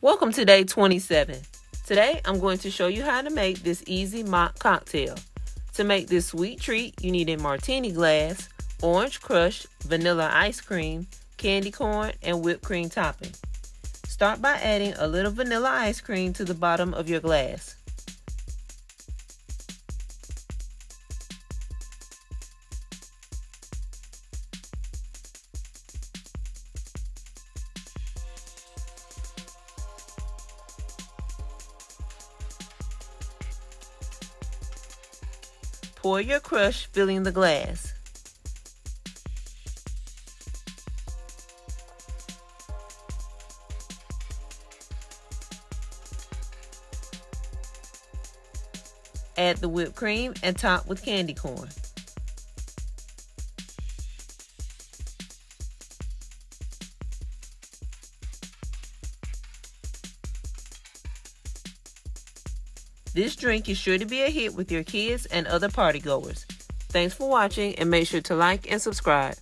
Welcome to day 27. Today I'm going to show you how to make this easy mock cocktail. To make this sweet treat, you need a martini glass, orange crush, vanilla ice cream, candy corn, and whipped cream topping. Start by adding a little vanilla ice cream to the bottom of your glass. Pour your crush, filling the glass. Add the whipped cream and top with candy corn. This drink is sure to be a hit with your kids and other partygoers. Thanks for watching, and make sure to like and subscribe.